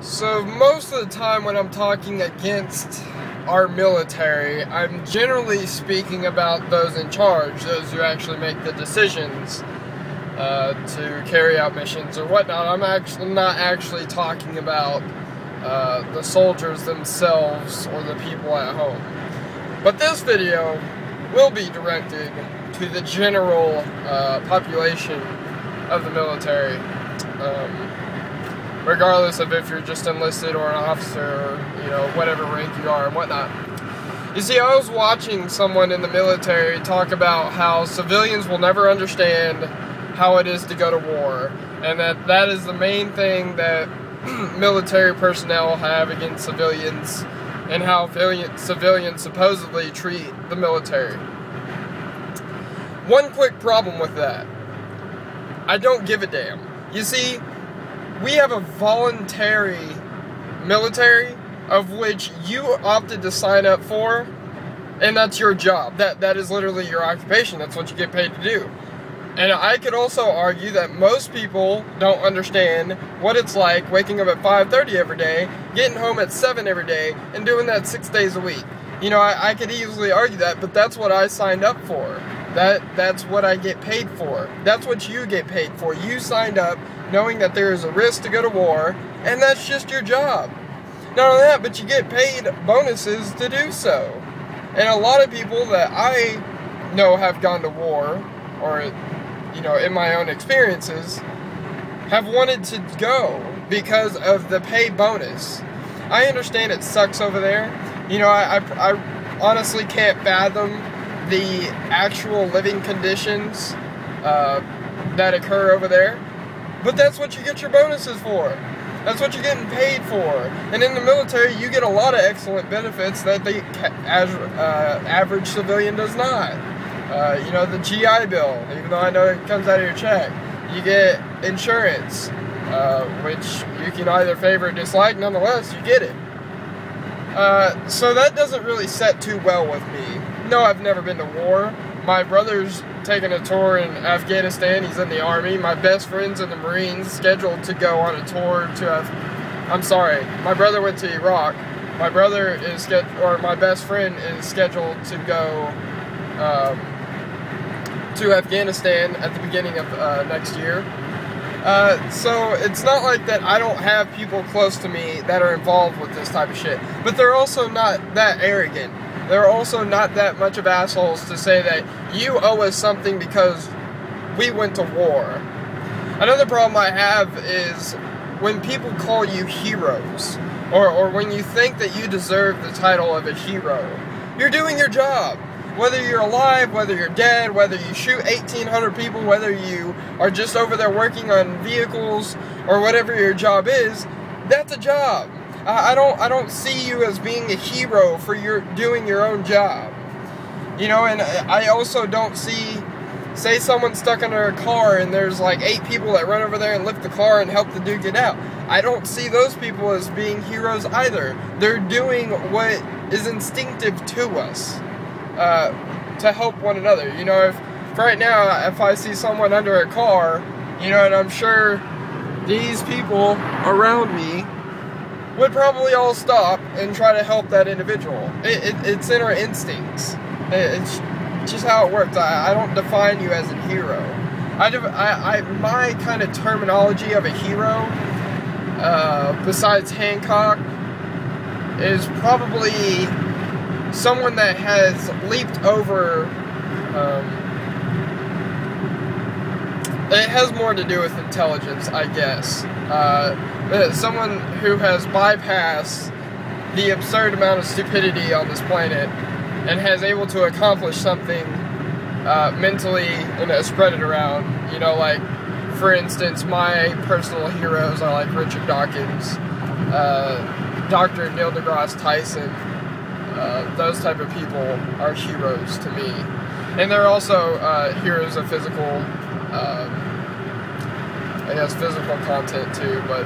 So most of the time when I'm talking against our military, I'm generally speaking about those in charge, those who actually make the decisions to carry out missions or whatnot. I'm not actually talking about the soldiers themselves or the people at home. But this video will be directed to the general population of the military. Regardless of if you're just enlisted or an officer or, you know, whatever rank you are and whatnot. You see, I was watching someone in the military talk about how civilians will never understand how it is to go to war, and that is the main thing that military personnel have against civilians, and how civilians supposedly treat the military. One quick problem with that: I don't give a damn. You see, we have a voluntary military of which you opted to sign up for, and that's your job. That is literally your occupation. That's what you get paid to do. And I could also argue that most people don't understand what it's like waking up at 5:30 every day, getting home at 7 every day, and doing that 6 days a week. You know, I could easily argue that, but that's what I signed up for. That's what I get paid for. That's what you get paid for. You signed up knowing that there is a risk to go to war, and that's just your job. Not only that, but you get paid bonuses to do so. And a lot of people that I know have gone to war, or, you know, in my own experiences, have wanted to go because of the pay bonus. I understand it sucks over there. You know, I honestly can't fathom the actual living conditions that occur over there. But that's what you get your bonuses for. That's what you're getting paid for. And in the military, you get a lot of excellent benefits that the average civilian does not. You know, the GI Bill, even though I know it comes out of your check. You get insurance, which you can either favor or dislike. Nonetheless, you get it. So that doesn't really set too well with me. No, I've never been to war. My brother's taking a tour in Afghanistan. He's in the Army. My best friend's in the Marines, scheduled to go on a tour to my brother went to Iraq. My brother is my best friend is scheduled to go to Afghanistan at the beginning of next year. So it's not like that I don't have people close to me that are involved with this type of shit. But they're also not that arrogant. They're also not that much of assholes to say that you owe us something because we went to war. Another problem I have is when people call you heroes, or when you think that you deserve the title of a hero. You're doing your job. Whether you're alive, whether you're dead, whether you shoot 1,800 people, whether you are just over there working on vehicles, or whatever your job is, that's a job. I don't see you as being a hero for doing your own job. You know, and I also don't say someone's stuck under a car and there's like 8 people that run over there and lift the car and help the dude get out. I don't see those people as being heroes either. They're doing what is instinctive to us, to help one another. You know, if right now, if I see someone under a car, you know, and I'm sure these people around me would probably all stop and try to help that individual. It's in our instincts. It's just how it works. I don't define you as a hero. My kind of terminology of a hero, besides Hancock, is probably someone that has leaped over. It has more to do with intelligence, I guess. Someone who has bypassed the absurd amount of stupidity on this planet and has able to accomplish something mentally and spread it around. You know, like, for instance, my personal heroes are like Richard Dawkins, Dr. Neil deGrasse Tyson. Those type of people are heroes to me. And they're also heroes of physical content too, but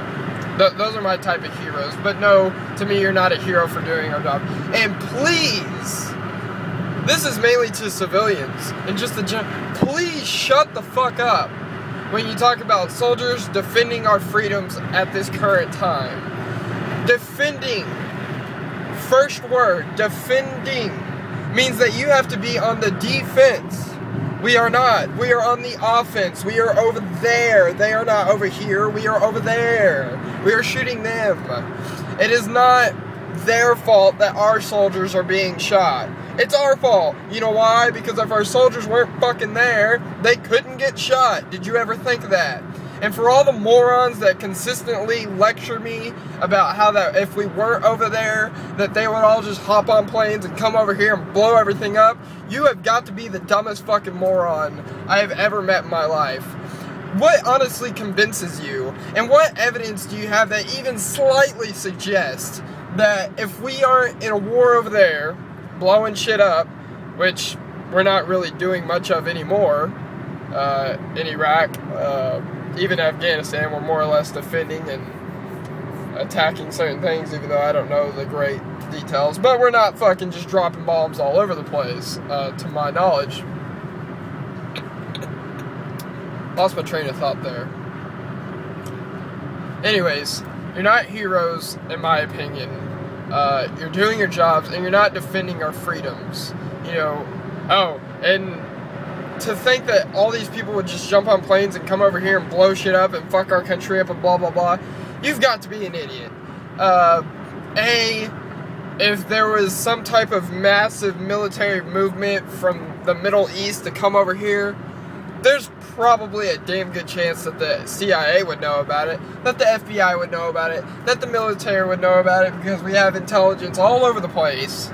those are my type of heroes. But no, to me, you're not a hero for doing our job. And please, this is mainly to civilians, and just please shut the fuck up when you talk about soldiers defending our freedoms at this current time. Defending. First word, defending, means that you have to be on the defense. We are not. We are on the offense. We are over there. They are not over here. We are over there. We are shooting them. It is not their fault that our soldiers are being shot. It's our fault. You know why? Because if our soldiers weren't fucking there, they couldn't get shot. Did you ever think of that? And for all the morons that consistently lecture me about how that if we weren't over there, that they would all just hop on planes and come over here and blow everything up, you have got to be the dumbest fucking moron I have ever met in my life. What honestly convinces you, and what evidence do you have that even slightly suggests that if we aren't in a war over there, blowing shit up, which we're not really doing much of anymore, in Iraq, even Afghanistan, we're more or less defending and attacking certain things, even though I don't know the great details. But we're not fucking just dropping bombs all over the place, to my knowledge. Lost my train of thought there. Anyways, you're not heroes, in my opinion. You're doing your jobs, and you're not defending our freedoms. You know, oh, and to think that all these people would just jump on planes and come over here and blow shit up and fuck our country up and blah, blah, blah, you've got to be an idiot. If there was some type of massive military movement from the Middle East to come over here, there's probably a damn good chance that the CIA would know about it, that the FBI would know about it, that the military would know about it, because we have intelligence all over the place,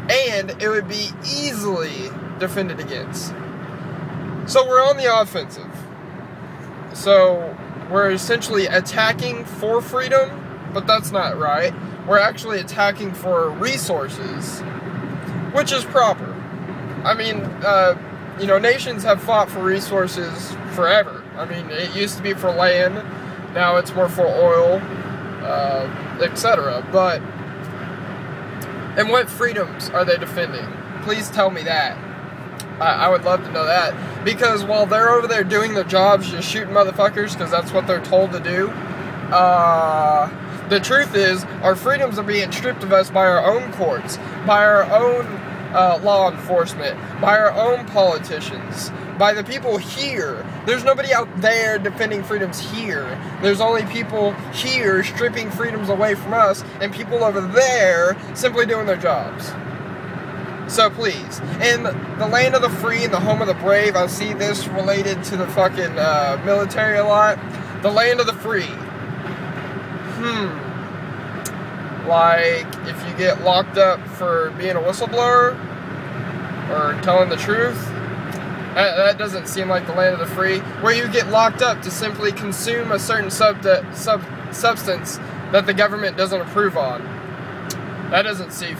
and it would be easily defended against. So we're on the offensive. So we're essentially attacking for freedom, but that's not right. We're actually attacking for resources, which is proper. I mean, you know, nations have fought for resources forever. I mean, it used to be for land, now it's more for oil, etc. But, and what freedoms are they defending? Please tell me that. I would love to know that. Because while they're over there doing their jobs, just shooting motherfuckers, because that's what they're told to do, the truth is, our freedoms are being stripped of us by our own courts, by our own law enforcement, by our own politicians, by the people here. There's nobody out there defending freedoms here. There's only people here stripping freedoms away from us, and people over there simply doing their jobs. So please, in the land of the free and the home of the brave, I see this related to the fucking military a lot. The land of the free. Like, if you get locked up for being a whistleblower or telling the truth, that doesn't seem like the land of the free. Where you get locked up to simply consume a certain substance that the government doesn't approve on. That doesn't seem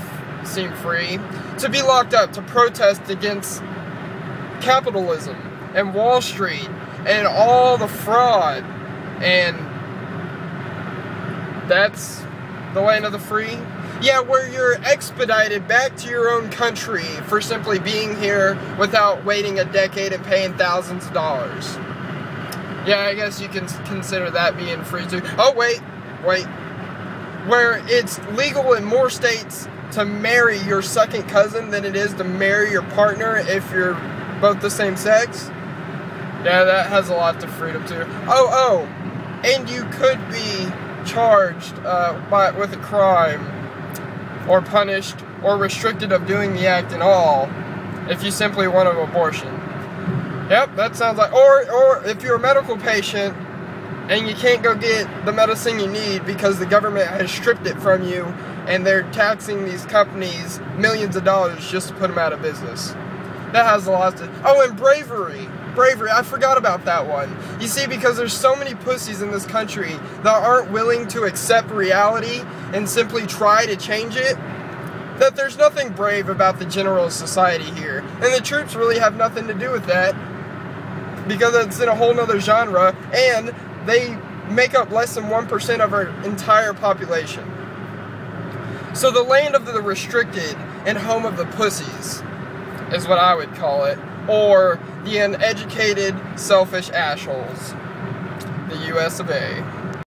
free. To be locked up to protest against capitalism and Wall Street and all the fraud, and that's the land of the free? Yeah, where you're expedited back to your own country for simply being here without waiting a decade and paying thousands of dollars. Yeah, I guess you can consider that being free too. Oh, wait. Where it's legal in more states to marry your second cousin than it is to marry your partner if you're both the same sex. Yeah, that has a lot to freedom too. Oh, and you could be charged with a crime, or punished, or restricted of doing the act at all, if you simply want an abortion. Yep, that sounds like, or if you're a medical patient, and you can't go get the medicine you need because the government has stripped it from you, and they're taxing these companies millions of dollars just to put them out of business. That has a lot to... Oh, and bravery. I forgot about that one. You see, because there's so many pussies in this country that aren't willing to accept reality and simply try to change it, that there's nothing brave about the general society here. And the troops really have nothing to do with that, because it's in a whole nother genre, and they make up less than 1% of our entire population. So the land of the restricted and home of the pussies is what I would call it, or the uneducated, selfish assholes, the U.S.A.